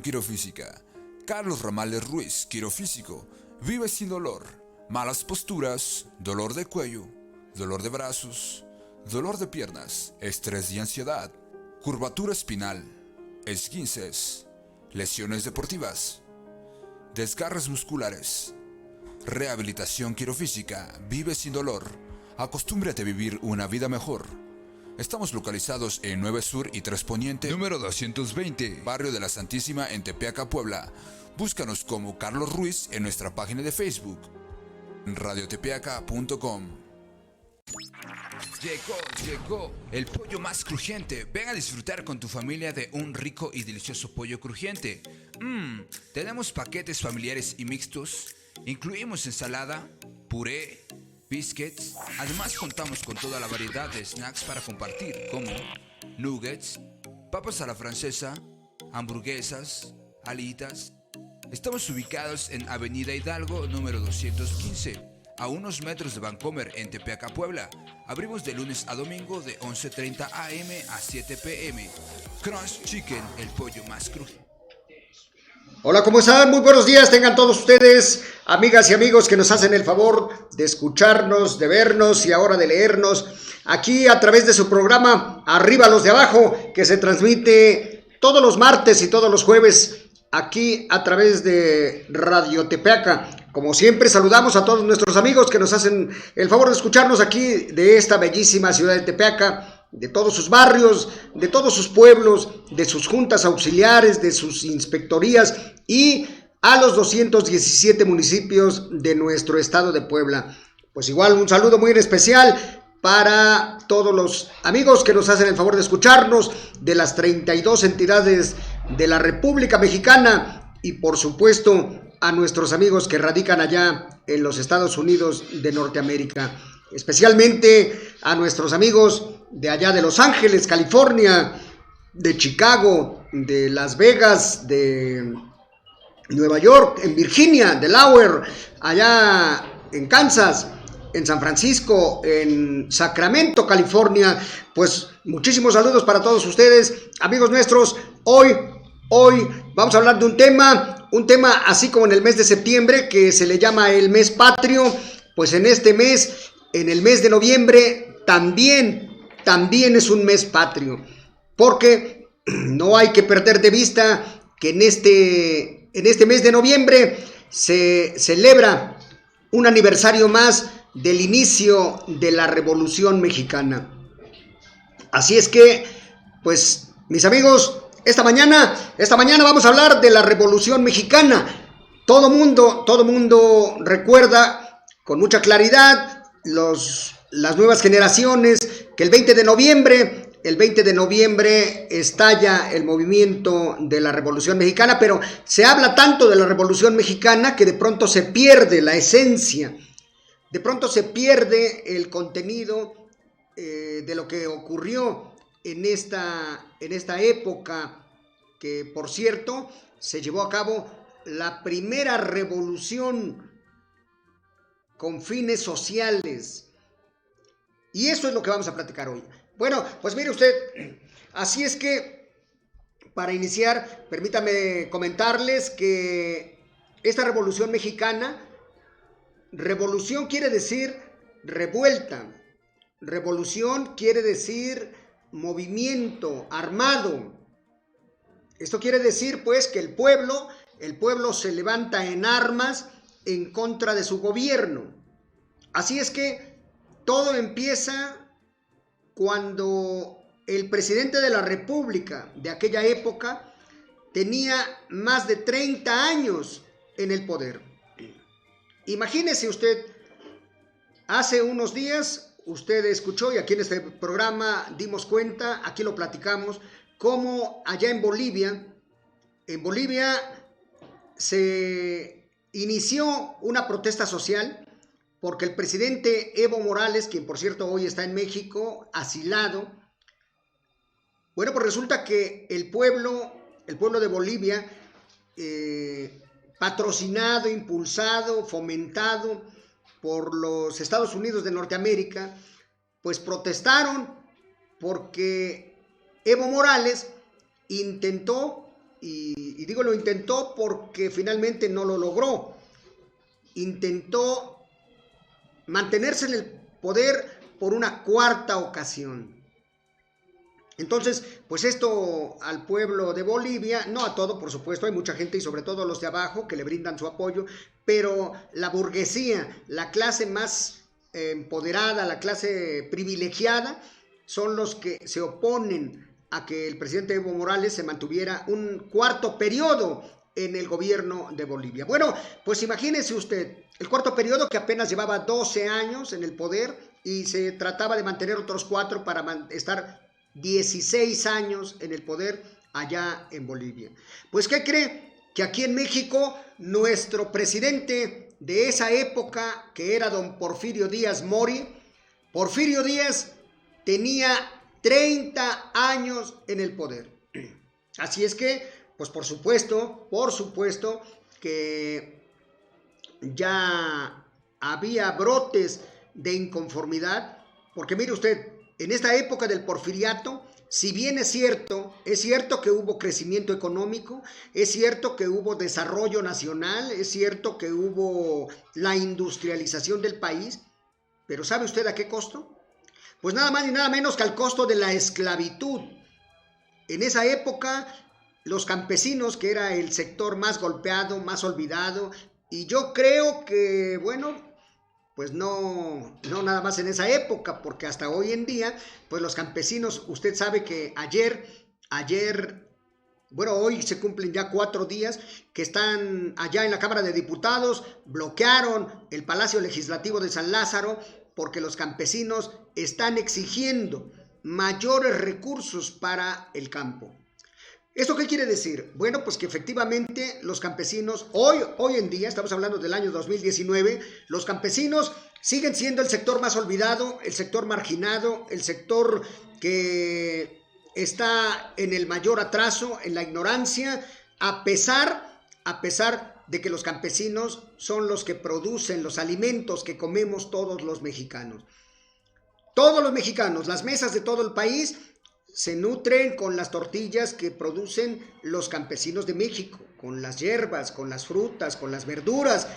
Quirofísica. Carlos Ramales Ruiz, quirofísico. Vive sin dolor, malas posturas, dolor de cuello, dolor de brazos, dolor de piernas, estrés y ansiedad, curvatura espinal, esguinces, lesiones deportivas, desgarres musculares. Rehabilitación quirofísica. Vive sin dolor. Acostúmbrate a vivir una vida mejor. Estamos localizados en 9 Sur y 3 Poniente, número 220, Barrio de la Santísima en Tepeaca, Puebla. Búscanos como Carlos Ruiz en nuestra página de Facebook, radiotepeaca.com. Llegó el pollo más crujiente. Ven a disfrutar con tu familia de un rico y delicioso pollo crujiente. Tenemos paquetes familiares y mixtos. Incluimos ensalada, puré, biscuits. Además contamos con toda la variedad de snacks para compartir, como nuggets, papas a la francesa, hamburguesas, alitas. Estamos ubicados en Avenida Hidalgo, número 215, a unos metros de Vancomer, en Tepeaca, Puebla. Abrimos de lunes a domingo de 11:30 am a 7 pm. Crunch Chicken, el pollo más crujiente. Hola, ¿cómo están? Muy buenos días, tengan todos ustedes, amigas y amigos que nos hacen el favor de escucharnos, de vernos y ahora de leernos aquí a través de su programa Arriba los de Abajo, que se transmite todos los martes y todos los jueves aquí a través de Radio Tepeaca. Como siempre, saludamos a todos nuestros amigos que nos hacen el favor de escucharnos aquí de esta bellísima ciudad de Tepeaca, de todos sus barrios, de todos sus pueblos, de sus juntas auxiliares, de sus inspectorías y a los 217 municipios de nuestro estado de Puebla. Pues igual un saludo muy en especial para todos los amigos que nos hacen el favor de escucharnos de las 32 entidades de la República Mexicana y por supuesto a nuestros amigos que radican allá en los Estados Unidos de Norteamérica, especialmente a nuestros amigos de allá de Los Ángeles, California, de Chicago, de Las Vegas, de Nueva York, en Virginia, Delaware, allá en Kansas, en San Francisco, en Sacramento, California. Pues muchísimos saludos para todos ustedes, amigos nuestros. Hoy vamos a hablar de un tema así como en el mes de septiembre, que se le llama el mes patrio. Pues en este mes, en el mes de noviembre, también es un mes patrio, porque no hay que perder de vista que en este mes de noviembre se celebra un aniversario más del inicio de la Revolución Mexicana. Así es que, pues, mis amigos, esta mañana vamos a hablar de la Revolución Mexicana. Todo mundo recuerda con mucha claridad las nuevas generaciones que el 20 de noviembre estalla el movimiento de la Revolución Mexicana, pero se habla tanto de la Revolución Mexicana que de pronto se pierde la esencia, de pronto se pierde el contenido de lo que ocurrió en esta época, que por cierto se llevó a cabo la primera revolución con fines sociales. Y eso es lo que vamos a platicar hoy. Bueno, pues mire usted, así es que para iniciar, permítame comentarles que esta Revolución Mexicana, revolución quiere decir revuelta, revolución quiere decir movimiento armado. Esto quiere decir pues que el pueblo se levanta en armas en contra de su gobierno. Así es que todo empieza cuando el presidente de la República de aquella época tenía más de 30 años en el poder. Imagínese usted, hace unos días usted escuchó, y aquí en este programa dimos cuenta, aquí lo platicamos, cómo allá en Bolivia se inició una protesta social porque el presidente Evo Morales, quien por cierto hoy está en México, asilado, bueno, pues resulta que el pueblo de Bolivia, patrocinado, impulsado, fomentado por los Estados Unidos de Norteamérica, pues protestaron porque Evo Morales intentó y digo lo intentó porque finalmente no lo logró. Intentó mantenerse en el poder por una cuarta ocasión. Entonces, pues esto al pueblo de Bolivia, no a todo, por supuesto, hay mucha gente y sobre todo los de abajo que le brindan su apoyo, pero la burguesía, la clase más empoderada, la clase privilegiada, son los que se oponen a que el presidente Evo Morales se mantuviera un cuarto periodo en el gobierno de Bolivia. Bueno, pues imagínese usted, el cuarto periodo que apenas llevaba 12 años en el poder y se trataba de mantener otros 4 para estar 16 años en el poder allá en Bolivia. Pues, ¿qué cree? Que aquí en México, nuestro presidente de esa época, que era don Porfirio Díaz Mori, Porfirio Díaz tenía 30 años en el poder. Así es que, pues por supuesto que ya había brotes de inconformidad, porque mire usted, en esta época del porfiriato, si bien es cierto que hubo crecimiento económico, es cierto que hubo desarrollo nacional, es cierto que hubo la industrialización del país, pero ¿sabe usted a qué costo? Pues nada más y nada menos que al costo de la esclavitud. En esa época, los campesinos, que era el sector más golpeado, más olvidado, y yo creo que, bueno, pues no nada más en esa época, porque hasta hoy en día, pues los campesinos, usted sabe que bueno, hoy se cumplen ya 4 días que están allá en la Cámara de Diputados, bloquearon el Palacio Legislativo de San Lázaro, porque los campesinos están exigiendo mayores recursos para el campo. ¿Esto qué quiere decir? Bueno, pues que efectivamente los campesinos, hoy en día, estamos hablando del año 2019, los campesinos siguen siendo el sector más olvidado, el sector marginado, el sector que está en el mayor atraso, en la ignorancia, a pesar de que los campesinos son los que producen los alimentos que comemos todos los mexicanos. Todos los mexicanos, las mesas de todo el país se nutren con las tortillas que producen los campesinos de México, con las hierbas, con las frutas, con las verduras,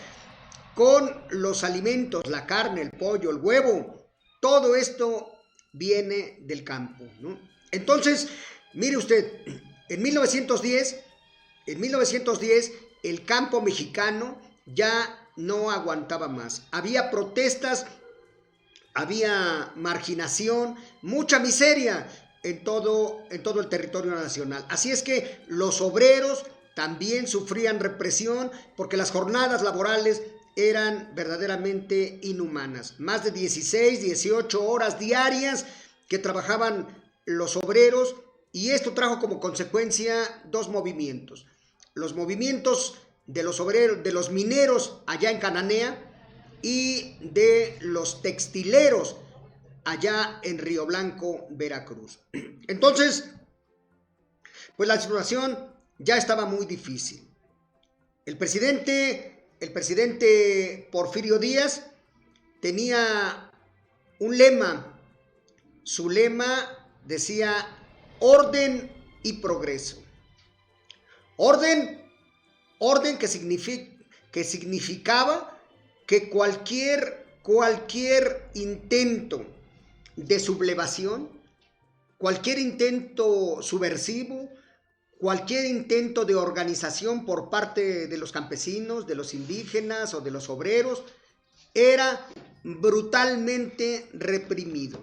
con los alimentos, la carne, el pollo, el huevo. Todo esto viene del campo, ¿no? Entonces, mire usted, en 1910 el campo mexicano ya no aguantaba más. Había protestas, había marginación, mucha miseria en todo el territorio nacional. Así es que los obreros también sufrían represión porque las jornadas laborales eran verdaderamente inhumanas. Más de 16, 18 horas diarias que trabajaban los obreros, y esto trajo como consecuencia 2 movimientos. Los movimientos de los obreros, de los mineros allá en Cananea y de los textileros allá en Río Blanco, Veracruz. Entonces, pues la situación ya estaba muy difícil. El presidente Porfirio Díaz tenía un lema. Su lema decía orden y progreso. Orden que significaba que cualquier intento de sublevación, cualquier intento subversivo, cualquier intento de organización por parte de los campesinos, de los indígenas o de los obreros, era brutalmente reprimido.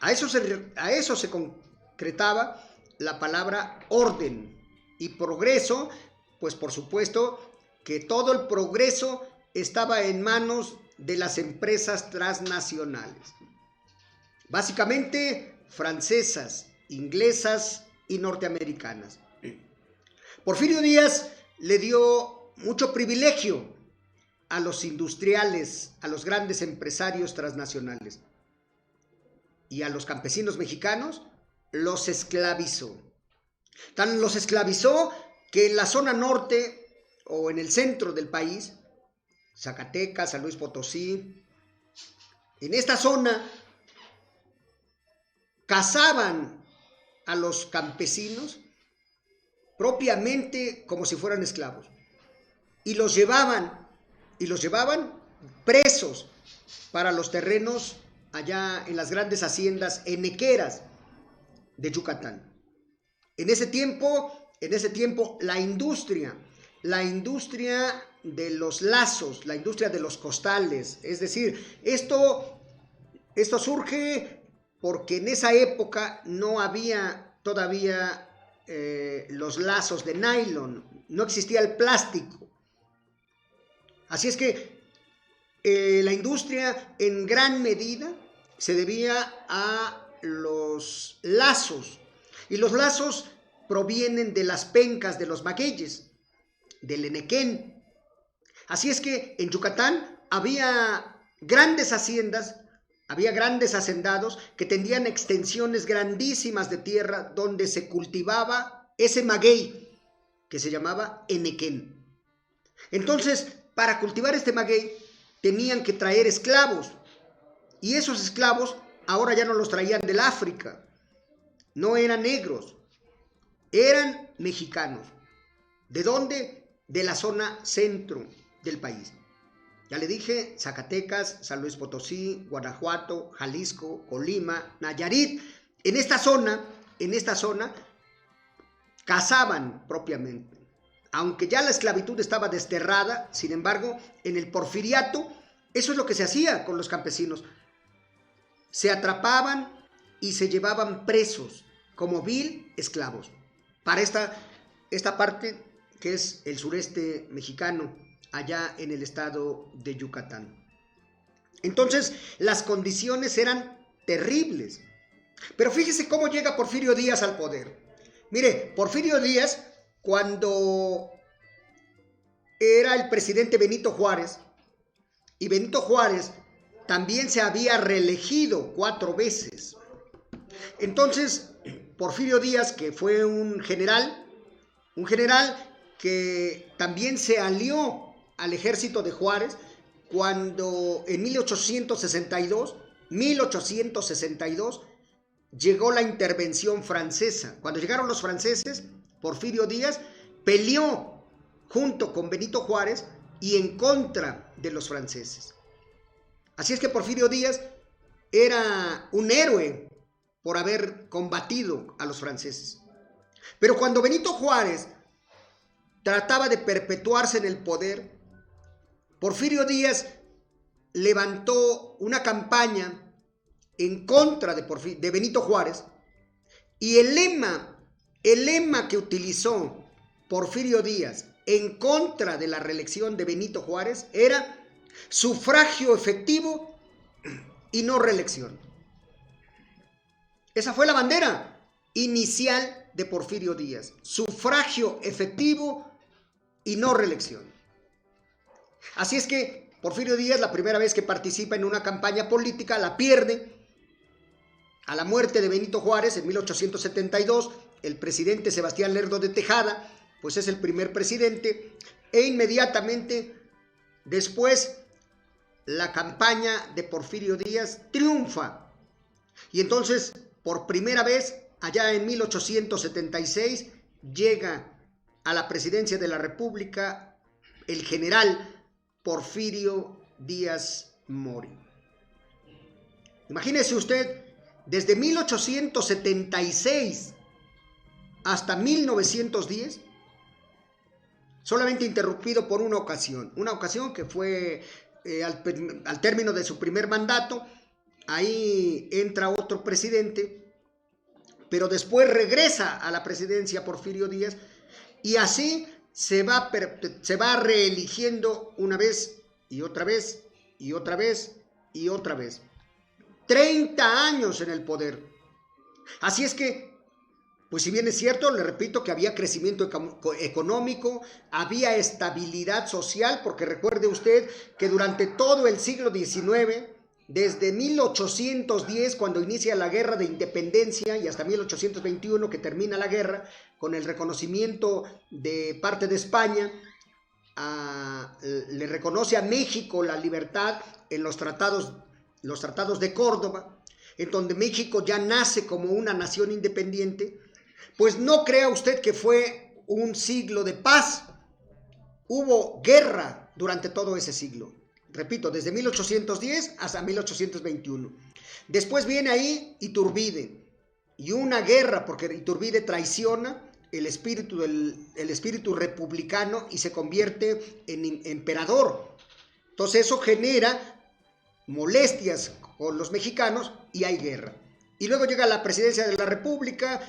A eso se concretaba la palabra orden. Y progreso, pues por supuesto que todo el progreso estaba en manos de las empresas transnacionales. Básicamente francesas, inglesas y norteamericanas. Porfirio Díaz le dio mucho privilegio a los industriales, a los grandes empresarios transnacionales. Y a los campesinos mexicanos los esclavizó. Tan los esclavizó que en la zona norte o en el centro del país, Zacatecas, San Luis Potosí, en esta zona cazaban a los campesinos propiamente como si fueran esclavos. Y los llevaban presos para los terrenos allá en las grandes haciendas henequeras de Yucatán. En ese tiempo la industria de los lazos, la industria de los costales, es decir, esto surge porque en esa época no había todavía los lazos de nylon, no existía el plástico. Así es que la industria en gran medida se debía a los lazos, y los lazos provienen de las pencas de los magueyes, del enequén. Así es que en Yucatán había grandes haciendas, había grandes hacendados que tenían extensiones grandísimas de tierra donde se cultivaba ese maguey que se llamaba enequén. Entonces, para cultivar este maguey tenían que traer esclavos, y esos esclavos ahora ya no los traían del África, no eran negros, eran mexicanos. ¿De dónde? De la zona centro del país. Ya le dije, Zacatecas, San Luis Potosí, Guanajuato, Jalisco, Colima, Nayarit. En esta zona cazaban propiamente. Aunque ya la esclavitud estaba desterrada, sin embargo, en el porfiriato, eso es lo que se hacía con los campesinos. Se atrapaban y se llevaban presos como vil esclavos para esta parte que es el sureste mexicano, allá en el estado de Yucatán. Entonces, las condiciones eran terribles. Pero fíjese cómo llega Porfirio Díaz al poder. Mire, Porfirio Díaz, cuando era el presidente Benito Juárez, y Benito Juárez también se había reelegido 4 veces. Entonces, Porfirio Díaz, que fue un general que también se alió al ejército de Juárez, cuando en 1862 llegó la intervención francesa. Cuando llegaron los franceses, Porfirio Díaz peleó junto con Benito Juárez y en contra de los franceses. Así es que Porfirio Díaz era un héroe por haber combatido a los franceses. Pero cuando Benito Juárez trataba de perpetuarse en el poder, Porfirio Díaz levantó una campaña en contra de Benito Juárez, y el lema que utilizó Porfirio Díaz en contra de la reelección de Benito Juárez era sufragio efectivo y no reelección. Esa fue la bandera inicial de Porfirio Díaz: sufragio efectivo y no reelección. Así es que Porfirio Díaz, la primera vez que participa en una campaña política, la pierde. A la muerte de Benito Juárez en 1872, el presidente Sebastián Lerdo de Tejada, pues es el primer presidente, e inmediatamente después la campaña de Porfirio Díaz triunfa. Y entonces, por primera vez, allá en 1876, llega a la presidencia de la República el general Porfirio Díaz Mori. Imagínese usted, desde 1876 hasta 1910, solamente interrumpido por una ocasión que fue al término de su primer mandato. Ahí entra otro presidente, pero después regresa a la presidencia Porfirio Díaz, y así se va reeligiendo una vez y otra vez y otra vez y otra vez. 30 años en el poder. Así es que, pues si bien es cierto, le repito que había crecimiento económico, había estabilidad social, porque recuerde usted que durante todo el siglo XIX, desde 1810, cuando inicia la guerra de independencia, y hasta 1821, que termina la guerra, con el reconocimiento de parte de España, le reconoce a México la libertad en los tratados de Córdoba, en donde México ya nace como una nación independiente. Pues no crea usted que fue un siglo de paz. Hubo guerra durante todo ese siglo. Repito, desde 1810 hasta 1821. Después viene ahí Iturbide. Y una guerra, porque Iturbide traiciona el espíritu republicano y se convierte en emperador. Entonces eso genera molestias con los mexicanos y hay guerra. Y luego llega la presidencia de la República,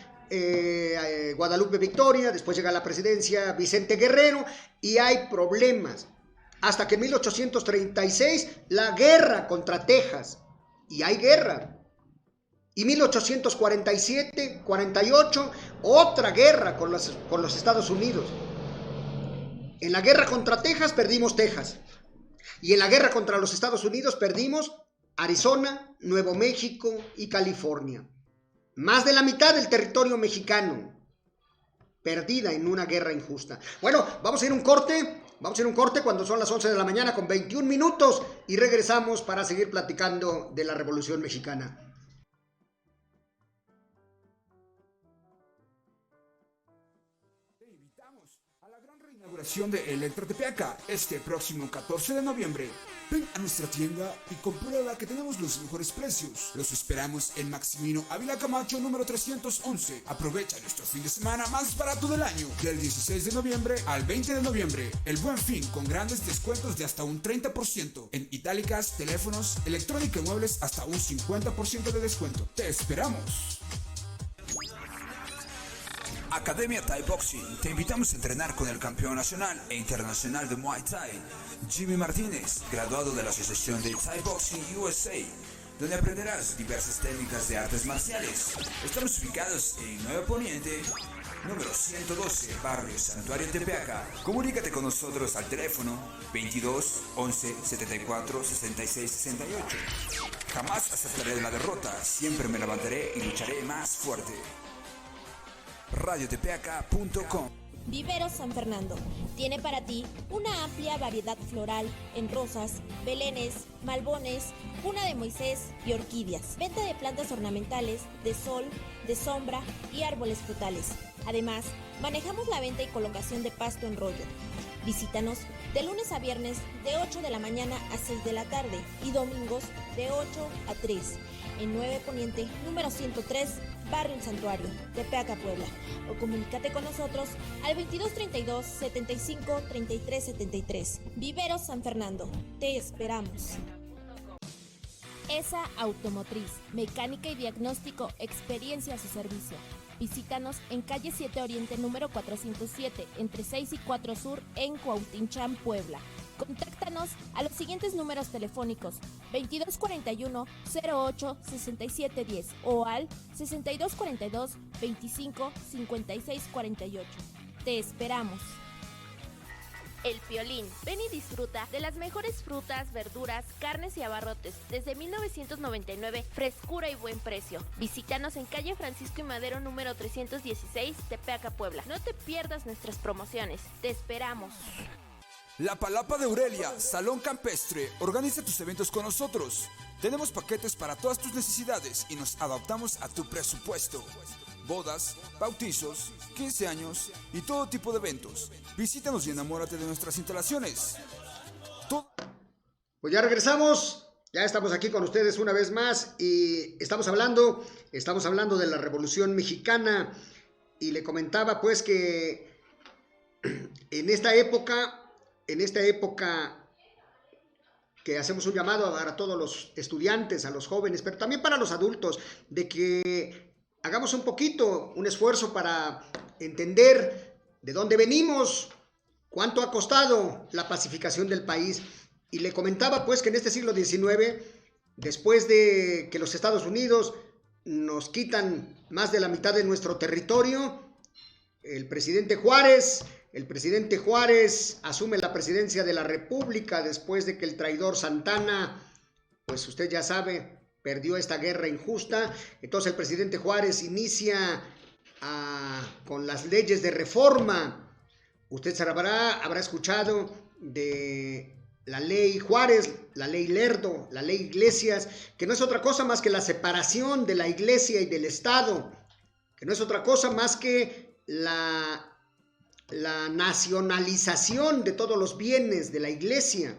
Guadalupe Victoria, después llega la presidencia Vicente Guerrero y hay problemas. Hasta que en 1836 la guerra contra Texas y hay guerra. Y 1847, 48, otra guerra con los Estados Unidos. En la guerra contra Texas perdimos Texas. Y en la guerra contra los Estados Unidos perdimos Arizona, Nuevo México y California. Más de la mitad del territorio mexicano perdida en una guerra injusta. Bueno, vamos a ir a un corte cuando son las 11 de la mañana con 21 minutos y regresamos para seguir platicando de la Revolución Mexicana. Inauguración de Electrotepeaca este próximo 14 de noviembre. Ven a nuestra tienda y comprueba que tenemos los mejores precios. Los esperamos en Maximino Ávila Camacho número 311. Aprovecha nuestro fin de semana más barato del año, del 16 de noviembre al 20 de noviembre. El Buen Fin con grandes descuentos de hasta un 30%. En itálicas, teléfonos, electrónica y muebles hasta un 50% de descuento. ¡Te esperamos! Academia Thai Boxing. Te invitamos a entrenar con el campeón nacional e internacional de Muay Thai, Jimmy Martínez, graduado de la Asociación de Thai Boxing USA, donde aprenderás diversas técnicas de artes marciales. Estamos ubicados en Nuevo Poniente, número 112, Barrio Santuario Tepeaca. Comunícate con nosotros al teléfono 22 11 74 66 68. Jamás aceptaré la derrota, siempre me levantaré y lucharé más fuerte. radiotepeaca.com. Viveros San Fernando tiene para ti una amplia variedad floral en rosas, belenes, malbones, cuna de Moisés y orquídeas. Venta de plantas ornamentales, de sol, de sombra y árboles frutales. Además, manejamos la venta y colocación de pasto en rollo. Visítanos de lunes a viernes de 8 de la mañana a 6 de la tarde y domingos de 8 a 3 en 9 Poniente, número 103, Barrio El Santuario, Tepeaca, Puebla. O comunícate con nosotros al 2232 75 33 73. Viveros San Fernando. Te esperamos. ESA Automotriz, mecánica y diagnóstico, experiencia a su servicio. Visítanos en calle 7 Oriente número 407, entre 6 y 4 Sur, en Cuauhtinchán, Puebla. Contáctanos a los siguientes números telefónicos: 2241 08 67 10 o al 6242 25 56 48. Te esperamos. El Piolín. Ven y disfruta de las mejores frutas, verduras, carnes y abarrotes. Desde 1999, frescura y buen precio. Visítanos en calle Francisco y Madero número 316, Tepeaca, Puebla. No te pierdas nuestras promociones. Te esperamos. La Palapa de Aurelia, Salón Campestre. Organiza tus eventos con nosotros. Tenemos paquetes para todas tus necesidades y nos adaptamos a tu presupuesto. Bodas, bautizos, 15 años y todo tipo de eventos. Visítanos y enamórate de nuestras instalaciones. Pues ya regresamos. Ya estamos aquí con ustedes una vez más y estamos hablando de la Revolución Mexicana y le comentaba pues que en esta época que hacemos un llamado a todos los estudiantes, a los jóvenes, pero también para los adultos, de que hagamos un esfuerzo para entender de dónde venimos, cuánto ha costado la pacificación del país. Y le comentaba pues que en este siglo XIX, después de que los Estados Unidos nos quitan más de la mitad de nuestro territorio, el presidente Juárez asume la presidencia de la República después de que el traidor Santana, pues usted ya sabe, perdió esta guerra injusta. Entonces el presidente Juárez inicia con las leyes de reforma. Usted habrá escuchado de la ley Juárez, la ley Lerdo, la ley Iglesias, que no es otra cosa más que la separación de la iglesia y del Estado, que no es otra cosa más que la la nacionalización de todos los bienes de la iglesia.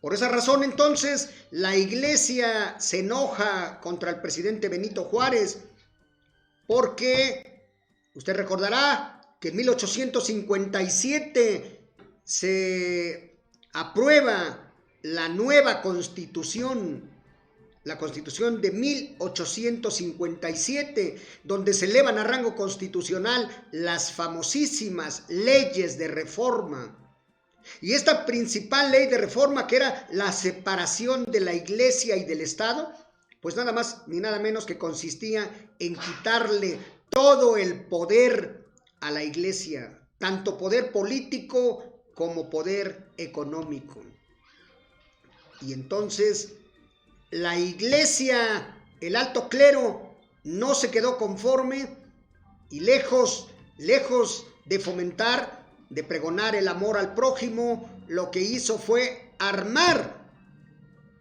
Por esa razón, entonces, la iglesia se enoja contra el presidente Benito Juárez, porque usted recordará que en 1857 se aprueba la nueva Constitución, la Constitución de 1857, donde se elevan a rango constitucional las famosísimas leyes de reforma. Y esta principal ley de reforma, que era la separación de la iglesia y del Estado, pues nada más ni nada menos que consistía en quitarle todo el poder a la iglesia, tanto poder político como poder económico. Y entonces la iglesia, el alto clero, no se quedó conforme y lejos de fomentar, de pregonar el amor al prójimo, lo que hizo fue armar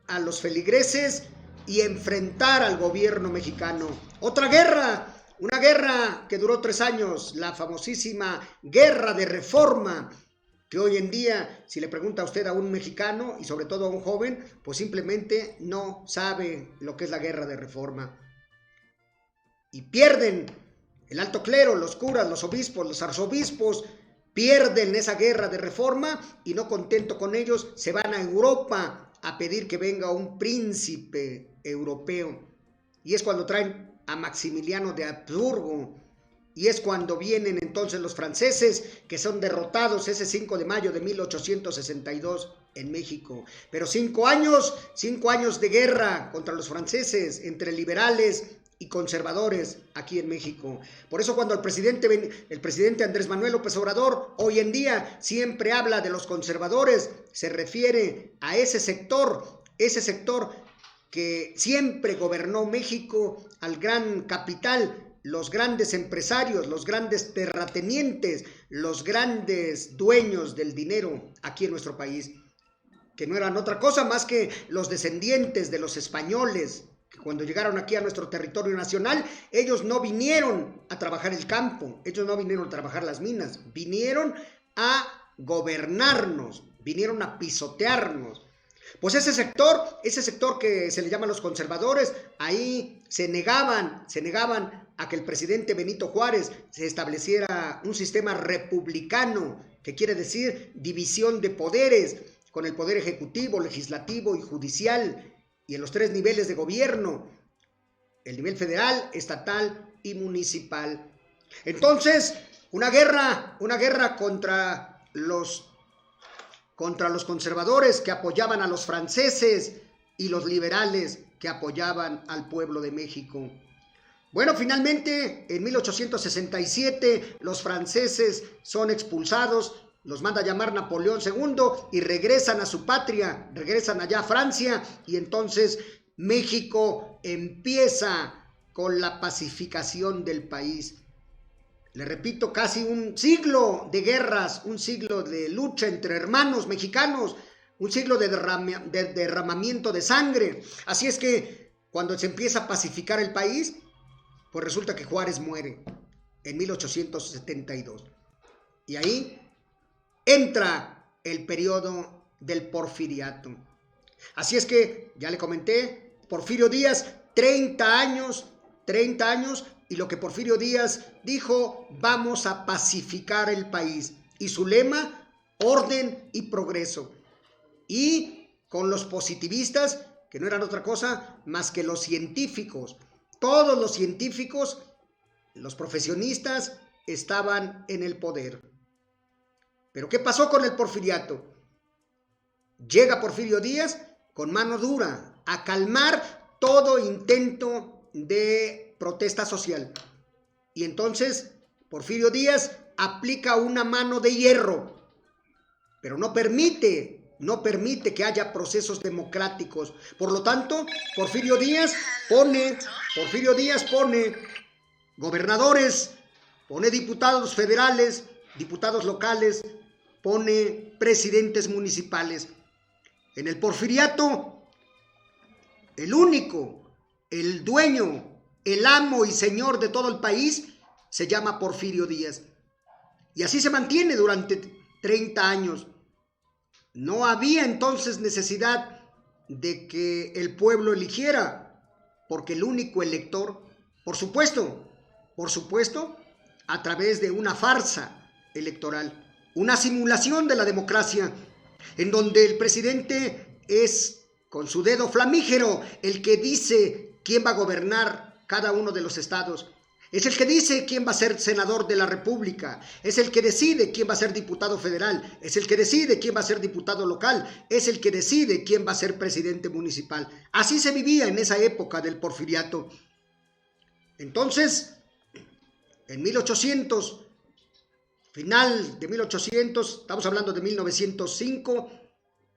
a los feligreses y enfrentar al gobierno mexicano. Otra guerra, una guerra que duró 3 años, la famosísima Guerra de Reforma, que hoy en día, si le pregunta a usted a un mexicano y sobre todo a un joven, pues simplemente no sabe lo que es la Guerra de Reforma. Y pierden el alto clero, los curas, los obispos, los arzobispos, pierden esa Guerra de Reforma y no contento con ellos, se van a Europa a pedir que venga un príncipe europeo. Y es cuando traen a Maximiliano de Habsburgo. Y es cuando vienen entonces los franceses, que son derrotados ese 5 de mayo de 1862 en México. Pero 5 años de guerra contra los franceses, entre liberales y conservadores aquí en México. Por eso cuando el presidente Andrés Manuel López Obrador hoy en día siempre habla de los conservadores, se refiere a ese sector que siempre gobernó México, al gran capital, los grandes empresarios, los grandes terratenientes, los grandes dueños del dinero aquí en nuestro país, que no eran otra cosa más que los descendientes de los españoles, que cuando llegaron aquí a nuestro territorio nacional, ellos no vinieron a trabajar el campo, ellos no vinieron a trabajar las minas, vinieron a gobernarnos, vinieron a pisotearnos. Pues ese sector que se le llama los conservadores, ahí se negaban a que el presidente Benito Juárez se estableciera un sistema republicano, que quiere decir división de poderes, con el poder ejecutivo, legislativo y judicial, y en los 3 niveles de gobierno, el nivel federal, estatal y municipal. Entonces, una guerra contra los conservadores que apoyaban a los franceses y los liberales que apoyaban al pueblo de México. Bueno, finalmente, en 1867, los franceses son expulsados, los manda a llamar Napoleón II y regresan a su patria, regresan allá a Francia, y entonces México empieza con la pacificación del país. Le repito, casi un siglo de guerras, un siglo de lucha entre hermanos mexicanos, un siglo de derramamiento de sangre. Así es que cuando se empieza a pacificar el país, pues resulta que Juárez muere en 1872. Y ahí entra el periodo del porfiriato. Así es que, ya le comenté, Porfirio Díaz, 30 años, y lo que Porfirio Díaz dijo: vamos a pacificar el país. Y su lema: orden y progreso. Y con los positivistas, que no eran otra cosa más que los científicos. Todos los científicos, los profesionistas, estaban en el poder. Pero ¿qué pasó con el porfiriato? Llega Porfirio Díaz con mano dura a calmar todo intento de protesta social. Y entonces Porfirio Díaz aplica una mano de hierro, pero no permite que haya procesos democráticos. Por lo tanto, Porfirio Díaz pone gobernadores, pone diputados federales, diputados locales, pone presidentes municipales. En el porfiriato, el único, el dueño, el amo y señor de todo el país se llama Porfirio Díaz. Y así se mantiene durante 30 años. No había entonces necesidad de que el pueblo eligiera, porque el único elector, por supuesto, a través de una farsa electoral, una simulación de la democracia, en donde el presidente es, con su dedo flamígero, el que dice quién va a gobernar cada uno de los estados. Es el que dice quién va a ser senador de la República, es el que decide quién va a ser diputado federal, es el que decide quién va a ser diputado local, es el que decide quién va a ser presidente municipal. Así se vivía en esa época del porfiriato. Entonces, en 1800, final de 1800, estamos hablando de 1905,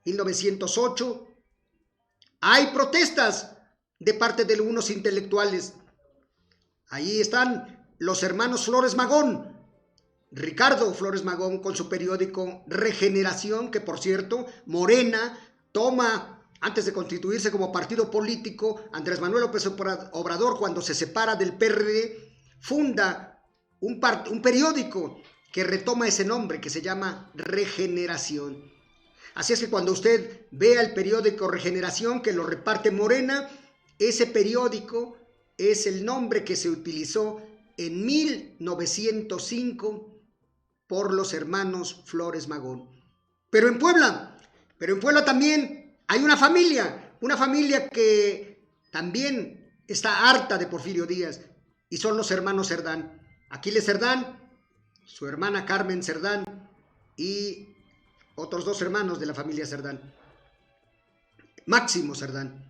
1908, hay protestas de parte de algunos intelectuales. Ahí están los hermanos Flores Magón, Ricardo Flores Magón con su periódico Regeneración, que por cierto, Morena toma, antes de constituirse como partido político, Andrés Manuel López Obrador, cuando se separa del PRD, funda un periódico que retoma ese nombre, que se llama Regeneración. Así es que cuando usted vea el periódico Regeneración, que lo reparte Morena, ese periódico es el nombre que se utilizó en 1905 por los hermanos Flores Magón. Pero en Puebla también hay una familia que también está harta de Porfirio Díaz, y son los hermanos Cerdán. Aquiles Cerdán, su hermana Carmen Cerdán y otros dos hermanos de la familia Cerdán. Máximo Cerdán.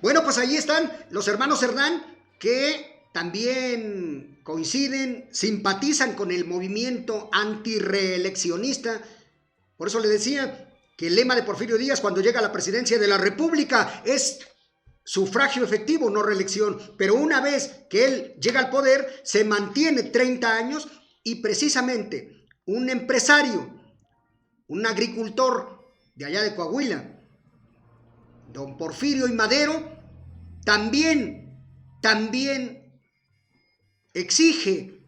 Bueno, pues ahí están los hermanos Cerdán, que también coinciden, simpatizan con el movimiento antirreeleccionista. Por eso le decía que el lema de Porfirio Díaz cuando llega a la presidencia de la República es sufragio efectivo, no reelección. Pero una vez que él llega al poder, se mantiene 30 años y precisamente un empresario, un agricultor de allá de Coahuila, don Porfirio y Madero, también exige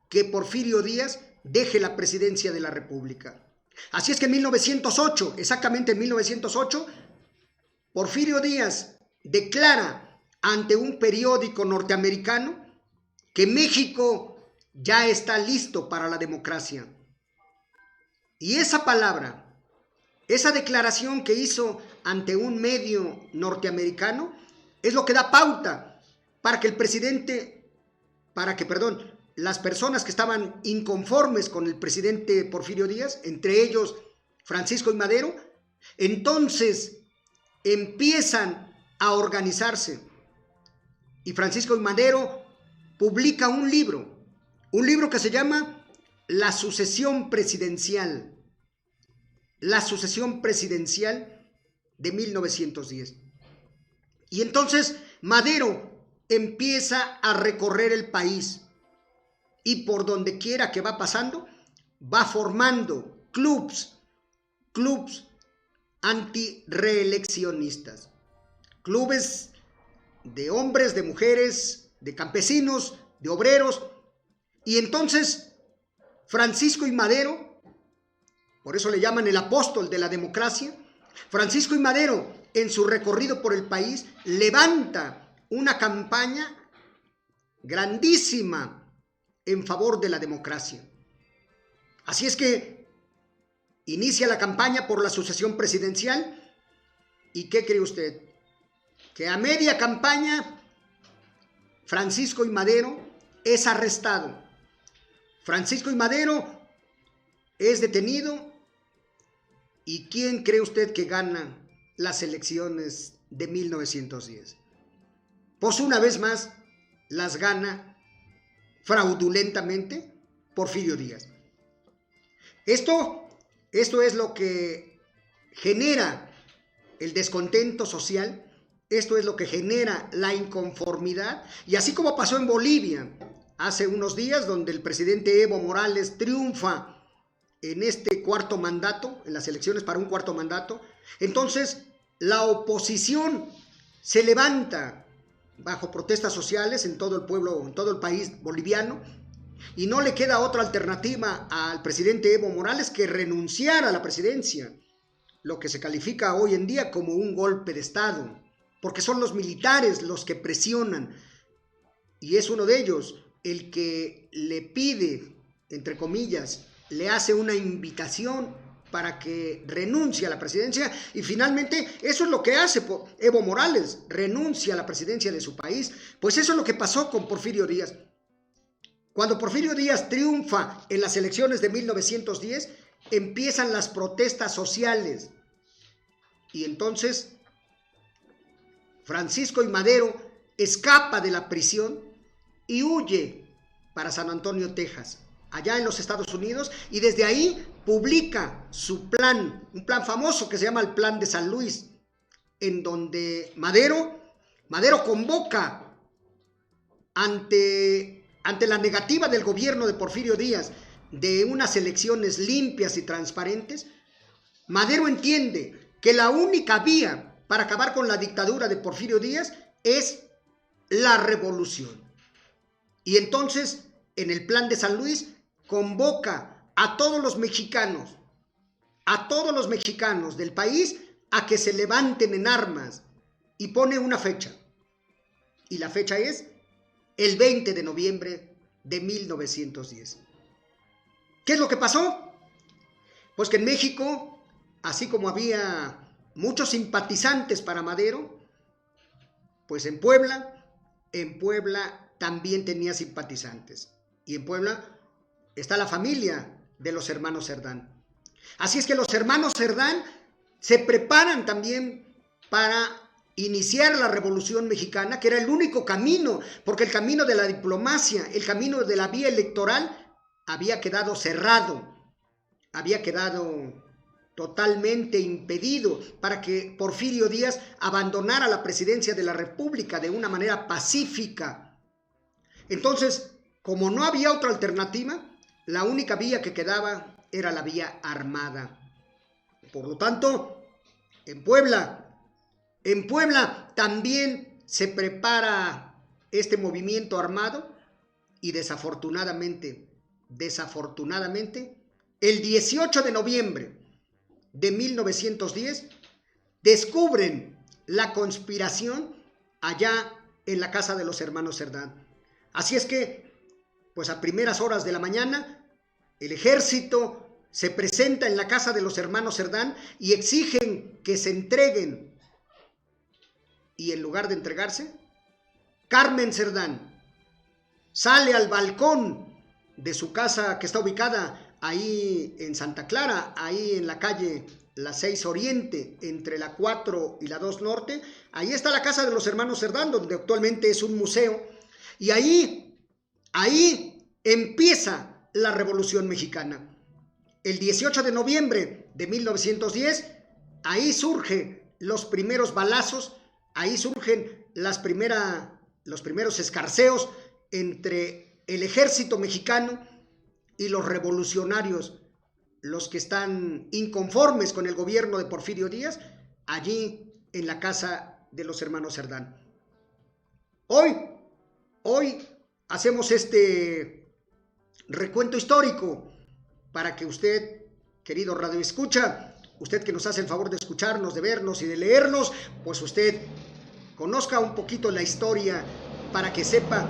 que Porfirio Díaz deje la presidencia de la República. Así es que en 1908, exactamente en 1908, Porfirio Díaz declara ante un periódico norteamericano que México ya está listo para la democracia. Y esa palabra, esa declaración que hizo ante un medio norteamericano, es lo que da pauta para que las personas que estaban inconformes con el presidente Porfirio Díaz, entre ellos Francisco y Madero, entonces empiezan a organizarse. Y Francisco y Madero publica un libro que se llama La Sucesión Presidencial. La Sucesión Presidencial de 1910. Y entonces Madero empieza a recorrer el país y por donde quiera que va pasando, va formando clubs antirreeleccionistas, clubes de hombres, de mujeres, de campesinos, de obreros. Y entonces Francisco y Madero, por eso le llaman el apóstol de la democracia, Francisco y Madero, en su recorrido por el país, levanta una campaña grandísima en favor de la democracia. Así es que inicia la campaña por la sucesión presidencial. ¿Y qué cree usted? Que a media campaña Francisco y Madero es arrestado. Francisco y Madero es detenido. ¿Y quién cree usted que gana las elecciones de 1910? Pues una vez más las gana fraudulentamente Porfirio Díaz. Esto es lo que genera el descontento social, esto es lo que genera la inconformidad, y así como pasó en Bolivia hace unos días, donde el presidente Evo Morales triunfa en este cuarto mandato, en las elecciones para un cuarto mandato, entonces la oposición se levanta bajo protestas sociales en todo el pueblo, en todo el país boliviano, Y no le queda otra alternativa al presidente Evo Morales que renunciar a la presidencia, lo que se califica hoy en día como un golpe de Estado, porque son los militares los que presionan, y es uno de ellos el que le pide, entre comillas, le hace una invitación para que renuncie a la presidencia, y finalmente eso es lo que hace Evo Morales, renuncia a la presidencia de su país. Pues eso es lo que pasó con Porfirio Díaz. Cuando Porfirio Díaz triunfa en las elecciones de 1910, empiezan las protestas sociales, y entonces Francisco I. Madero escapa de la prisión y huye para San Antonio, Texas, allá en los Estados Unidos, y desde ahí publica su plan, un plan famoso que se llama el Plan de San Luis, en donde Madero convoca ante la negativa del gobierno de Porfirio Díaz de unas elecciones limpias y transparentes. Madero entiende que la única vía para acabar con la dictadura de Porfirio Díaz es la revolución. Y entonces, en el Plan de San Luis, convoca a todos los mexicanos del país a que se levanten en armas, y pone una fecha. Y la fecha es el 20 de noviembre de 1910. ¿Qué es lo que pasó? Pues que en México, así como había muchos simpatizantes para Madero, pues en Puebla también tenía simpatizantes. Y en Puebla está la familia de los hermanos Cerdán. Así es que los hermanos Cerdán se preparan también para iniciar la Revolución Mexicana, que era el único camino, porque el camino de la diplomacia, el camino de la vía electoral, había quedado cerrado, había quedado totalmente impedido para que Porfirio Díaz abandonara la presidencia de la República de una manera pacífica. Entonces, como no había otra alternativa, la única vía que quedaba era la vía armada. Por lo tanto, en Puebla también se prepara este movimiento armado, y desafortunadamente, el 18 de noviembre de 1910, descubren la conspiración allá en la casa de los hermanos Cerdán. Así es que, pues a primeras horas de la mañana, el ejército se presenta en la casa de los hermanos Cerdán y exigen que se entreguen. Y en lugar de entregarse, Carmen Cerdán sale al balcón de su casa, que está ubicada ahí en Santa Clara, ahí en la calle la 6 Oriente, entre la 4 y la 2 Norte. Ahí está la casa de los hermanos Cerdán, donde actualmente es un museo. Y ahí empieza la Revolución Mexicana. El 18 de noviembre de 1910, ahí surgen los primeros balazos, ahí surgen los primeros escarceos entre el ejército mexicano y los revolucionarios, los que están inconformes con el gobierno de Porfirio Díaz, allí en la casa de los hermanos Cerdán. Hoy hacemos este recuento histórico para que usted, querido radioescucha, usted que nos hace el favor de escucharnos, de vernos y de leernos, pues usted conozca un poquito la historia, para que sepa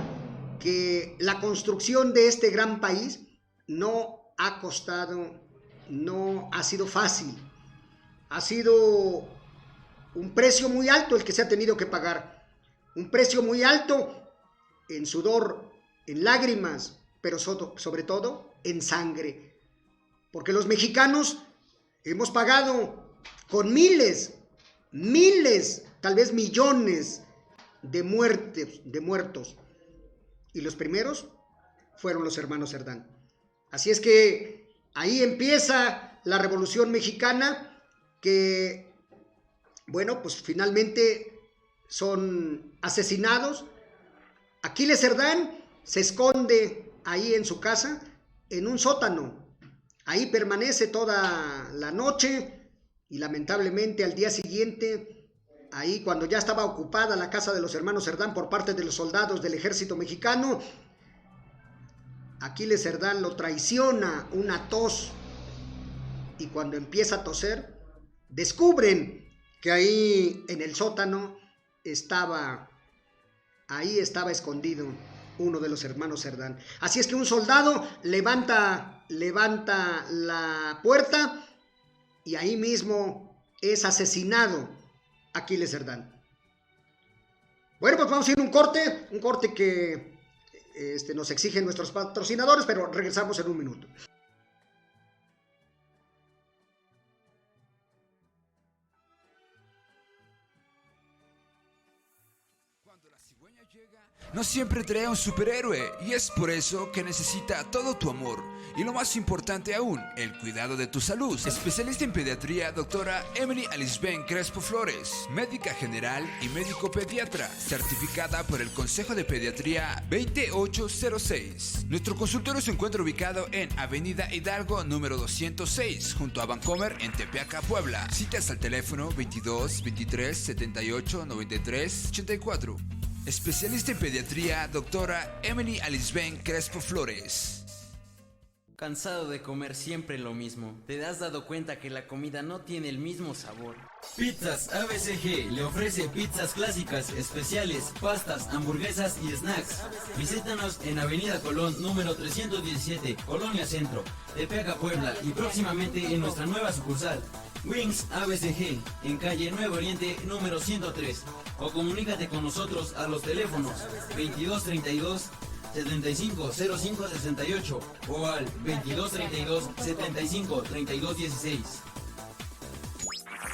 que la construcción de este gran país no ha costado, no ha sido fácil. Ha sido un precio muy alto el que se ha tenido que pagar. Un precio muy alto en sudor, en lágrimas, pero sobre todo en sangre. Porque los mexicanos hemos pagado con miles, tal vez millones de muertos. Y los primeros fueron los hermanos Cerdán. Así es que ahí empieza la Revolución Mexicana, que, bueno, pues finalmente son asesinados. Aquiles Cerdán se esconde ahí en su casa, en un sótano. Ahí permanece toda la noche y lamentablemente al día siguiente, ahí cuando ya estaba ocupada la casa de los hermanos Cerdán por parte de los soldados del ejército mexicano, Aquiles Cerdán lo traiciona una tos, y cuando empieza a toser, descubren que ahí en el sótano estaba escondido uno de los hermanos Cerdán. Así es que un soldado levanta la puerta y ahí mismo es asesinado Aquiles Cerdán. Bueno, pues vamos a ir a un corte que nos exigen nuestros patrocinadores, pero regresamos en un minuto. Cuando la cigüeña llega, no siempre trae un superhéroe, y es por eso que necesita todo tu amor. Y lo más importante aún, el cuidado de tu salud. Especialista en pediatría, doctora Emily Alisben Crespo Flores, médica general y médico pediatra, certificada por el Consejo de Pediatría 20806. Nuestro consultorio se encuentra ubicado en Avenida Hidalgo número 206, junto a Vancomer en Tepeaca, Puebla. Citas al teléfono 22 23 78 93 84. Especialista en pediatría, doctora Emily Alisben Crespo Flores. ¿Cansado de comer siempre lo mismo? ¿Te has dado cuenta que la comida no tiene el mismo sabor? Pizzas ABCG le ofrece pizzas clásicas, especiales, pastas, hamburguesas y snacks. Visítanos en Avenida Colón número 317, Colonia Centro, Tepeaca, Puebla, y próximamente en nuestra nueva sucursal, Wings ABCG, en calle Nuevo Oriente número 103, o comunícate con nosotros a los teléfonos 2232 750568 o al 2232 753216.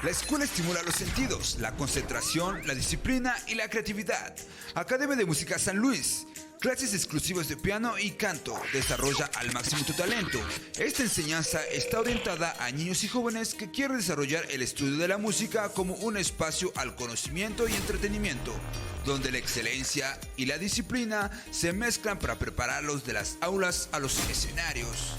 La escuela estimula los sentidos, la concentración, la disciplina y la creatividad. Academia de Música San Luis. Clases exclusivas de piano y canto. Desarrolla al máximo tu talento. Esta enseñanza está orientada a niños y jóvenes que quieren desarrollar el estudio de la música como un espacio al conocimiento y entretenimiento, donde la excelencia y la disciplina se mezclan para prepararlos de las aulas a los escenarios.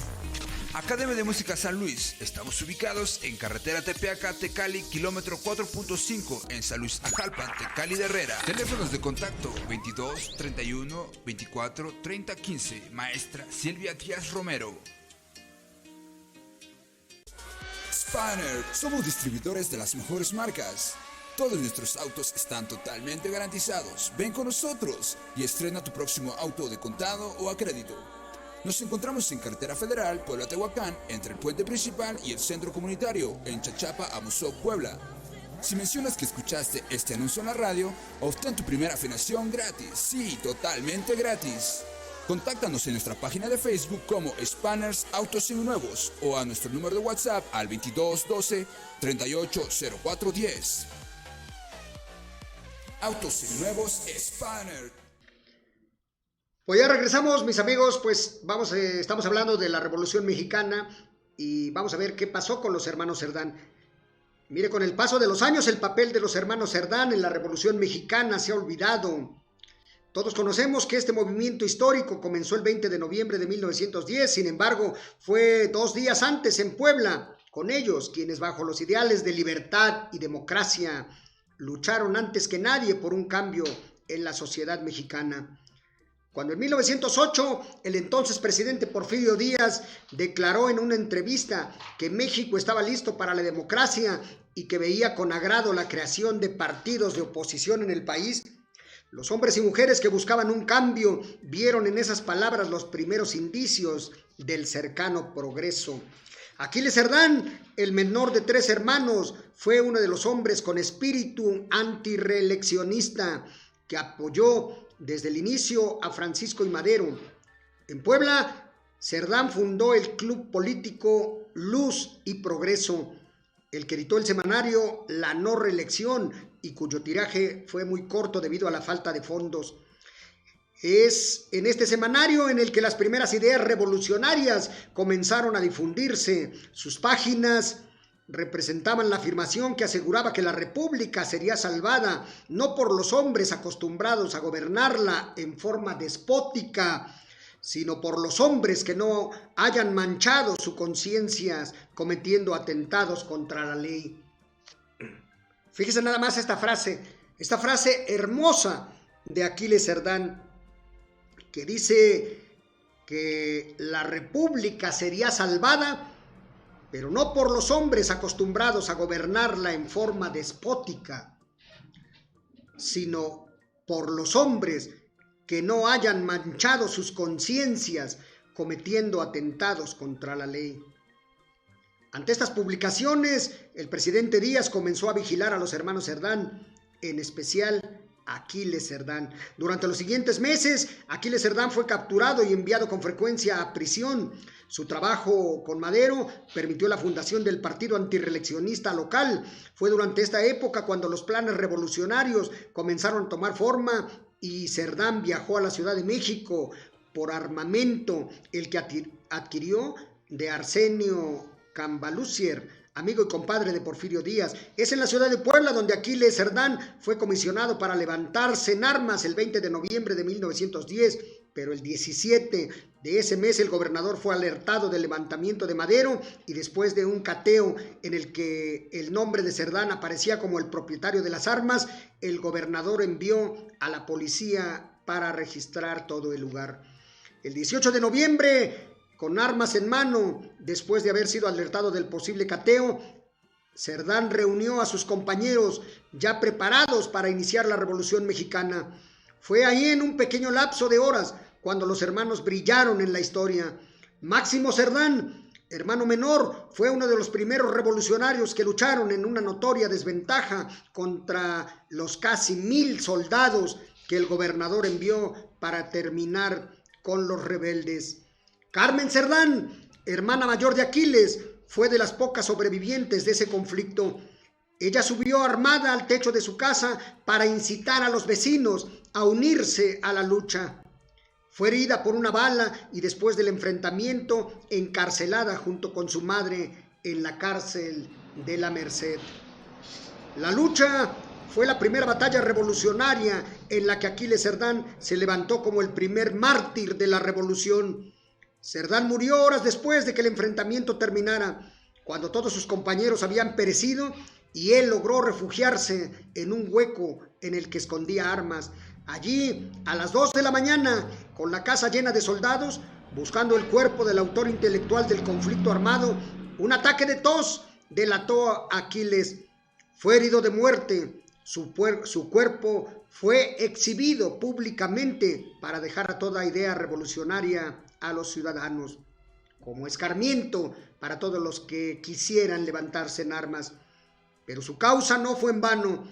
Academia de Música San Luis. Estamos ubicados en carretera Tepeaca-Tecali, kilómetro 4.5, en San Luis Ajalpan, Tecali de Herrera. Teléfonos de contacto 22 31 24 30 15. Maestra Silvia Díaz Romero. Spanner, somos distribuidores de las mejores marcas. Todos nuestros autos están totalmente garantizados. Ven con nosotros y estrena tu próximo auto de contado o a crédito. Nos encontramos en Carretera Federal, Puebla-Tehuacán, entre el puente principal y el centro comunitario, en Chachapa, Amusó, Puebla. Si mencionas que escuchaste este anuncio en la radio, obtén tu primera afinación gratis. Sí, totalmente gratis. Contáctanos en nuestra página de Facebook como Spanners Autos Seminuevos o a nuestro número de WhatsApp al 2212 380410. Autos Seminuevos Spanner. Pues ya regresamos, mis amigos, pues estamos hablando de la Revolución Mexicana y vamos a ver qué pasó con los hermanos Cerdán. Mire, con el paso de los años, el papel de los hermanos Cerdán en la Revolución Mexicana se ha olvidado. Todos conocemos que este movimiento histórico comenzó el 20 de noviembre de 1910, sin embargo, fue 2 días antes en Puebla, con ellos, quienes bajo los ideales de libertad y democracia lucharon antes que nadie por un cambio en la sociedad mexicana. Cuando en 1908 el entonces presidente Porfirio Díaz declaró en una entrevista que México estaba listo para la democracia y que veía con agrado la creación de partidos de oposición en el país, los hombres y mujeres que buscaban un cambio vieron en esas palabras los primeros indicios del cercano progreso. Aquiles Cerdán, el menor de 3 hermanos, fue uno de los hombres con espíritu antireeleccionista que apoyó desde el inicio a Francisco I. Madero. En Puebla, Cerdán fundó el club político Luz y Progreso, el que editó el semanario La No Reelección y cuyo tiraje fue muy corto debido a la falta de fondos. Es en este semanario en el que las primeras ideas revolucionarias comenzaron a difundirse. Sus páginas representaban la afirmación que aseguraba que la república sería salvada no por los hombres acostumbrados a gobernarla en forma despótica, sino por los hombres que no hayan manchado su conciencia cometiendo atentados contra la ley. Fíjese nada más esta frase hermosa de Aquiles Cerdán, que dice que la república sería salvada, pero no por los hombres acostumbrados a gobernarla en forma despótica, sino por los hombres que no hayan manchado sus conciencias cometiendo atentados contra la ley. Ante estas publicaciones, el presidente Díaz comenzó a vigilar a los hermanos Cerdán, en especial a Aquiles Cerdán. Durante los siguientes meses, Aquiles Cerdán fue capturado y enviado con frecuencia a prisión. Su trabajo con Madero permitió la fundación del partido antirreeleccionista local. Fue durante esta época cuando los planes revolucionarios comenzaron a tomar forma y Cerdán viajó a la Ciudad de México por armamento, el que adquirió de Arsenio Cambalucier, amigo y compadre de Porfirio Díaz. Es en la ciudad de Puebla donde Aquiles Cerdán fue comisionado para levantarse en armas el 20 de noviembre de 1910, pero el 17 de ese mes el gobernador fue alertado del levantamiento de Madero y después de un cateo en el que el nombre de Cerdán aparecía como el propietario de las armas, el gobernador envió a la policía para registrar todo el lugar. El 18 de noviembre, con armas en mano, después de haber sido alertado del posible cateo, Cerdán reunió a sus compañeros ya preparados para iniciar la Revolución Mexicana. Fue ahí en un pequeño lapso de horas cuando los hermanos brillaron en la historia. Máximo Cerdán, hermano menor, fue uno de los primeros revolucionarios que lucharon en una notoria desventaja contra los casi 1000 soldados que el gobernador envió para terminar con los rebeldes. Carmen Cerdán, hermana mayor de Aquiles, fue de las pocas sobrevivientes de ese conflicto. Ella subió armada al techo de su casa para incitar a los vecinos a unirse a la lucha. Fue herida por una bala y después del enfrentamiento encarcelada junto con su madre en la cárcel de la Merced. La lucha fue la primera batalla revolucionaria en la que Aquiles Cerdán se levantó como el primer mártir de la revolución. Cerdán murió horas después de que el enfrentamiento terminara, cuando todos sus compañeros habían perecido y él logró refugiarse en un hueco en el que escondía armas. Allí, a las 2 de la mañana, con la casa llena de soldados, buscando el cuerpo del autor intelectual del conflicto armado, un ataque de tos delató a Aquiles. Fue herido de muerte. Su cuerpo fue exhibido públicamente para dejar a toda idea revolucionaria a los ciudadanos, como escarmiento para todos los que quisieran levantarse en armas. Pero su causa no fue en vano.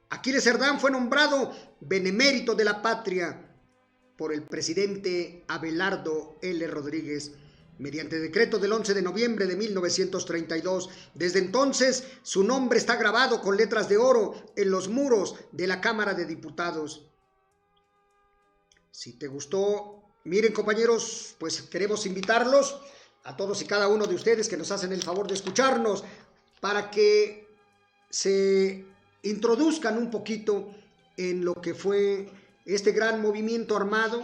Aquiles Cerdán fue nombrado benemérito de la patria por el presidente Abelardo L. Rodríguez, mediante decreto del 11 de noviembre de 1932. Desde entonces, su nombre está grabado con letras de oro en los muros de la Cámara de Diputados. Si te gustó, miren compañeros, pues queremos invitarlos a todos y cada uno de ustedes que nos hacen el favor de escucharnos para que se introduzcan un poquito en lo que fue este gran movimiento armado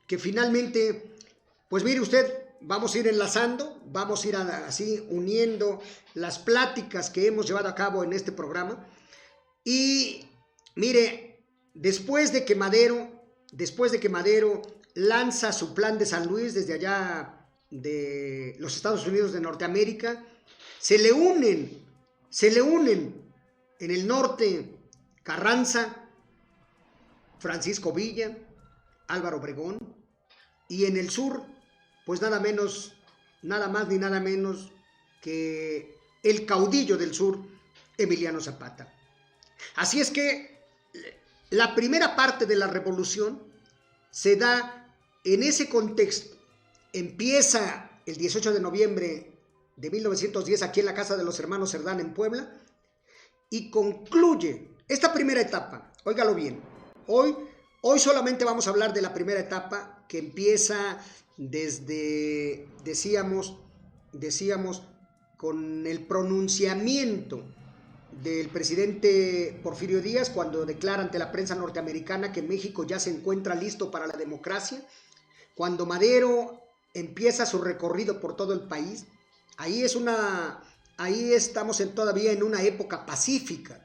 que finalmente, pues mire usted, vamos a ir enlazando, vamos a ir así uniendo las pláticas que hemos llevado a cabo en este programa. Y mire, después de que Madero lanza su plan de San Luis desde allá de los Estados Unidos de Norteamérica, se le unen en el norte Carranza, Francisco Villa, Álvaro Obregón, y en el sur, pues nada más ni nada menos que el caudillo del sur, Emiliano Zapata. Así es que la primera parte de la revolución se da en ese contexto. Empieza el 18 de noviembre de 1910 aquí en la casa de los hermanos Cerdán en Puebla y concluye esta primera etapa. Óigalo bien, hoy solamente vamos a hablar de la primera etapa que empieza desde, decíamos, con el pronunciamiento del presidente Porfirio Díaz cuando declara ante la prensa norteamericana que México ya se encuentra listo para la democracia, cuando Madero empieza su recorrido por todo el país. Ahí estamos todavía en una época pacífica,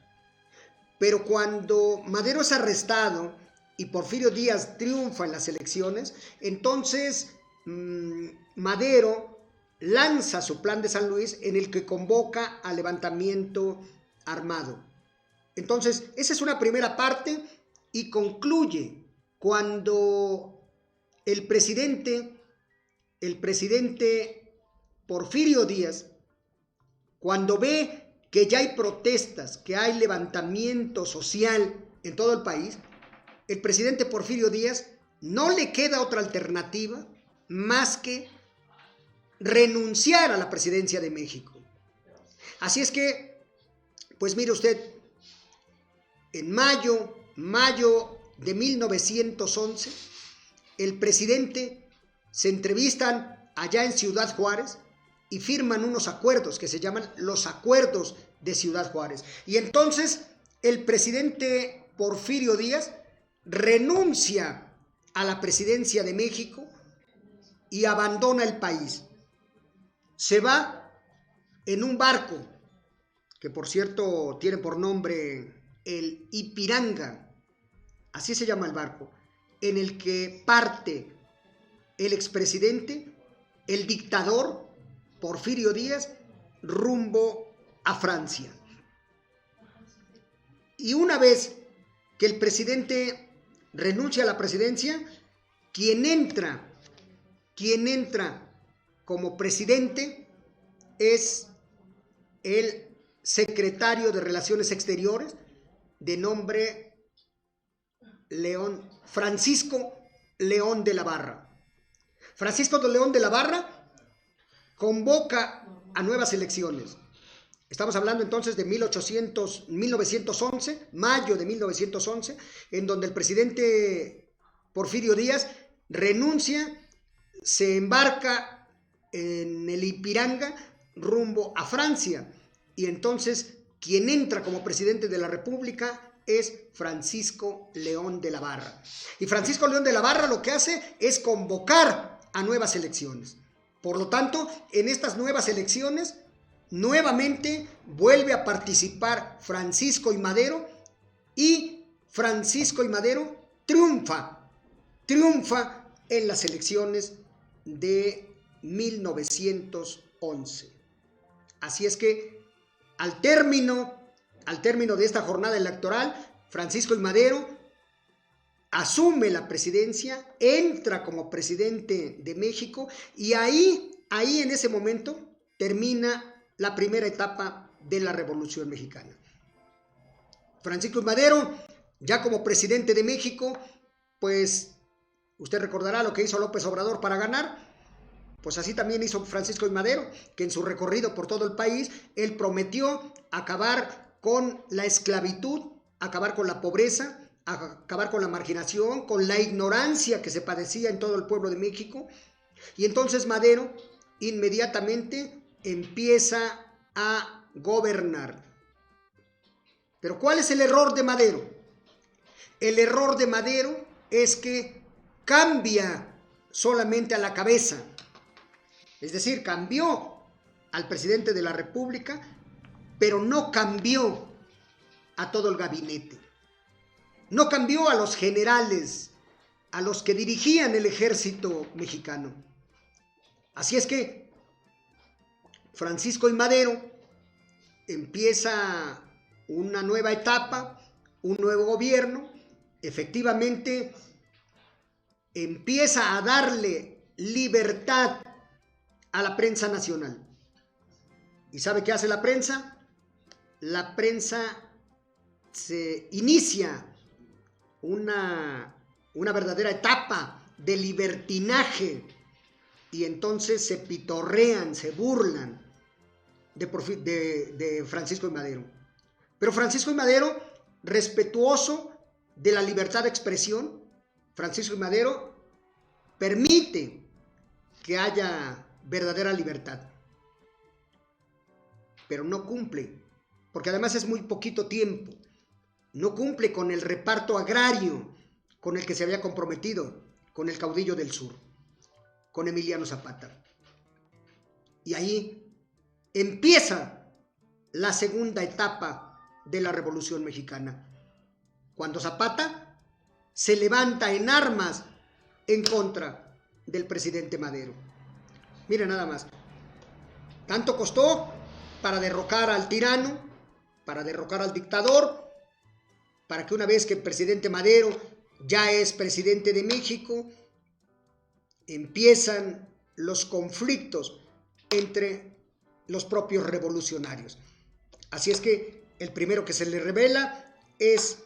pero cuando Madero es arrestado y Porfirio Díaz triunfa en las elecciones, entonces Madero lanza su plan de San Luis en el que convoca al levantamiento armado. Entonces, esa es una primera parte y concluye cuando el presidente Porfirio Díaz, cuando ve que ya hay protestas, que hay levantamiento social en todo el país, el presidente Porfirio Díaz no le queda otra alternativa más que renunciar a la presidencia de México. Así es que, pues mire usted, en mayo de 1911, el presidente se entrevistan allá en Ciudad Juárez y firman unos acuerdos que se llaman los Acuerdos de Ciudad Juárez. Y entonces el presidente Porfirio Díaz renuncia a la presidencia de México y abandona el país. Se va en un barco, que por cierto tiene por nombre el Ipiranga, así se llama el barco, en el que parte el expresidente, el dictador Porfirio Díaz, rumbo a Francia. Y una vez que el presidente renuncia a la presidencia, quien entra como presidente es el secretario de Relaciones Exteriores, de nombre Francisco León de la Barra. Francisco de León de la Barra convoca a nuevas elecciones. Estamos hablando entonces de 1911, mayo de 1911, en donde el presidente Porfirio Díaz renuncia, se embarca en el Ipiranga rumbo a Francia, y entonces quien entra como presidente de la República es Francisco León de la Barra. Y Francisco León de la Barra lo que hace es convocar a nuevas elecciones. Por lo tanto, en estas nuevas elecciones, nuevamente vuelve a participar Francisco I. Madero, y Francisco I. Madero triunfa en las elecciones de 1911. Así es que al término de esta jornada electoral, Francisco I. Madero asume la presidencia, entra como presidente de México, y ahí en ese momento termina la primera etapa de la Revolución Mexicana. Francisco I. Madero, ya como presidente de México, pues usted recordará lo que hizo López Obrador para ganar. Pues así también hizo Francisco I. Madero, que en su recorrido por todo el país, él prometió acabar con la esclavitud, acabar con la pobreza, acabar con la marginación, con la ignorancia que se padecía en todo el pueblo de México. Y entonces Madero inmediatamente empieza a gobernar. Pero ¿cuál es el error de Madero? El error de Madero es que cambia solamente a la cabeza. Es decir, cambió al presidente de la República, pero no cambió a todo el gabinete. No cambió a los generales, a los que dirigían el ejército mexicano. Así es que Francisco I. Madero empieza una nueva etapa, un nuevo gobierno. Efectivamente, empieza a darle libertad a la prensa nacional. ¿Y sabe qué hace la prensa? La prensa se inicia una verdadera etapa de libertinaje, y entonces se pitorrean, se burlan de Francisco I. Madero. Pero Francisco I. Madero, respetuoso de la libertad de expresión, Francisco I. Madero permite que haya verdadera libertad, pero no cumple, porque además es muy poquito tiempo. No cumple con el reparto agrario con el que se había comprometido con el caudillo del sur, con Emiliano Zapata. Y ahí empieza la segunda etapa de la Revolución Mexicana, cuando Zapata se levanta en armas en contra del presidente Madero. Miren nada más. Tanto costó para derrocar al tirano, para derrocar al dictador, para que una vez que el presidente Madero ya es presidente de México, empiezan los conflictos entre los propios revolucionarios. Así es que el primero que se le revela es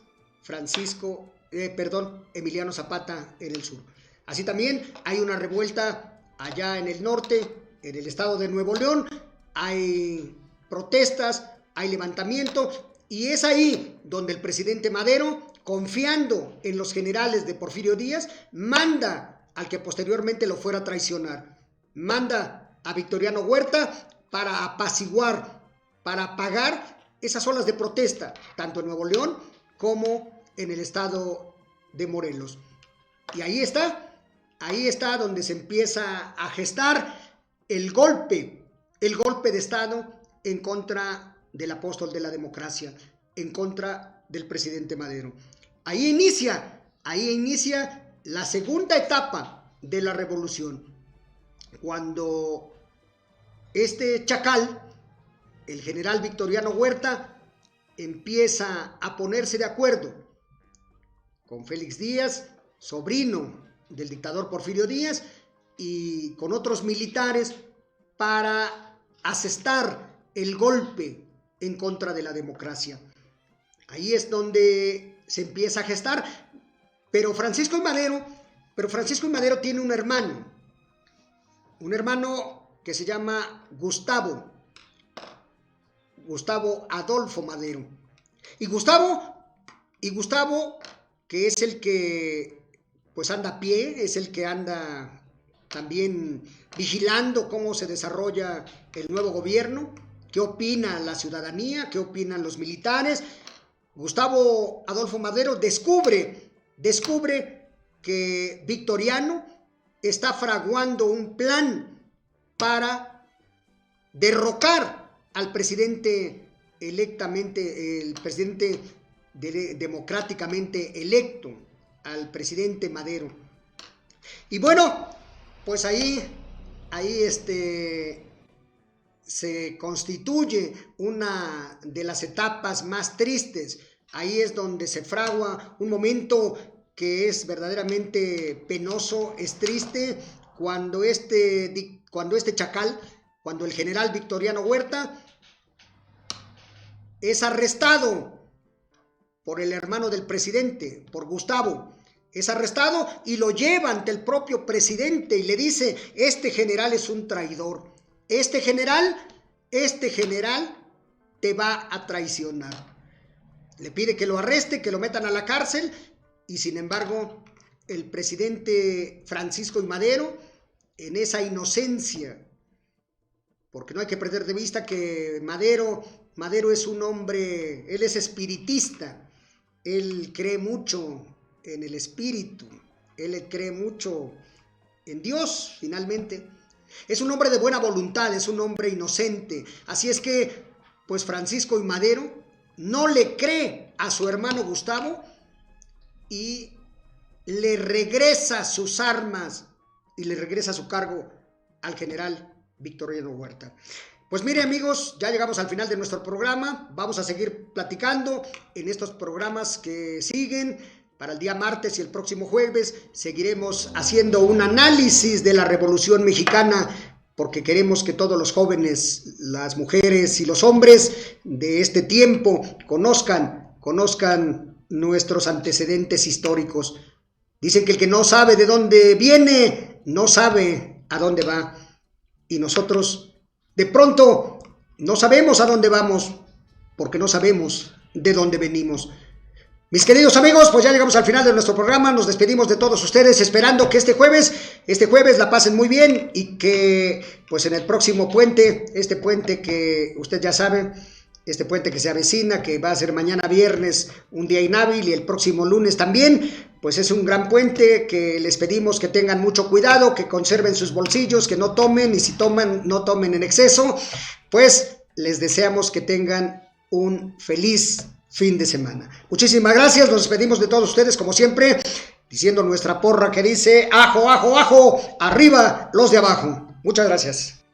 Emiliano Zapata en el sur. Así también hay una revuelta allá en el norte, en el estado de Nuevo León, hay protestas, hay levantamiento, y es ahí donde el presidente Madero, confiando en los generales de Porfirio Díaz, manda al que posteriormente lo fuera a traicionar, manda a Victoriano Huerta para apaciguar, para apagar esas olas de protesta, tanto en Nuevo León como en el estado de Morelos. Y ahí está donde se empieza a gestar el golpe de Estado en contra del apóstol de la democracia, en contra del presidente Madero. Ahí inicia la segunda etapa de la revolución, cuando este chacal, el general Victoriano Huerta, empieza a ponerse de acuerdo con Félix Díaz, sobrino del dictador Porfirio Díaz, y con otros militares para asestar el golpe en contra de la democracia. Ahí es donde se empieza a gestar, pero Francisco I. Madero tiene un hermano que se llama Gustavo Adolfo Madero. Y Gustavo, que es el que pues anda a pie, es el que anda también vigilando cómo se desarrolla el nuevo gobierno, qué opina la ciudadanía, qué opinan los militares. Gustavo Adolfo Madero descubre que Victoriano está fraguando un plan para derrocar al presidente democráticamente electo, al presidente Madero. Y bueno, pues ahí se constituye una de las etapas más tristes. Ahí es donde se fragua un momento que es verdaderamente penoso, es triste, cuando el general Victoriano Huerta es arrestado por el hermano del presidente, por Gustavo. Es arrestado y lo lleva ante el propio presidente y le dice: este general es un traidor, este general te va a traicionar. Le pide que lo arreste, que lo metan a la cárcel, y sin embargo el presidente Francisco I. Madero, en esa inocencia, porque no hay que perder de vista que Madero es un hombre, él es espiritista, él cree mucho en el espíritu, él cree mucho en Dios, finalmente. Es un hombre de buena voluntad, es un hombre inocente. Así es que, pues Francisco I. Madero no le cree a su hermano Gustavo y le regresa sus armas y le regresa su cargo al general Victoriano Huerta. Pues mire, amigos, ya llegamos al final de nuestro programa. Vamos a seguir platicando en estos programas que siguen. Para el día martes y el próximo jueves seguiremos haciendo un análisis de la Revolución Mexicana, porque queremos que todos los jóvenes, las mujeres y los hombres de este tiempo conozcan nuestros antecedentes históricos. Dicen que el que no sabe de dónde viene, no sabe a dónde va. Y nosotros, de pronto, no sabemos a dónde vamos, porque no sabemos de dónde venimos. Mis queridos amigos, pues ya llegamos al final de nuestro programa. Nos despedimos de todos ustedes, esperando que este jueves la pasen muy bien, y que pues en el próximo puente, este puente que usted ya sabe, este puente que se avecina, que va a ser mañana viernes un día inhábil y el próximo lunes también, pues es un gran puente que les pedimos que tengan mucho cuidado, que conserven sus bolsillos, que no tomen, y si toman, no tomen en exceso. Pues les deseamos que tengan un feliz fin de semana. Muchísimas gracias, nos despedimos de todos ustedes como siempre, diciendo nuestra porra que dice: ajo, ajo, ajo, arriba los de abajo. Muchas gracias.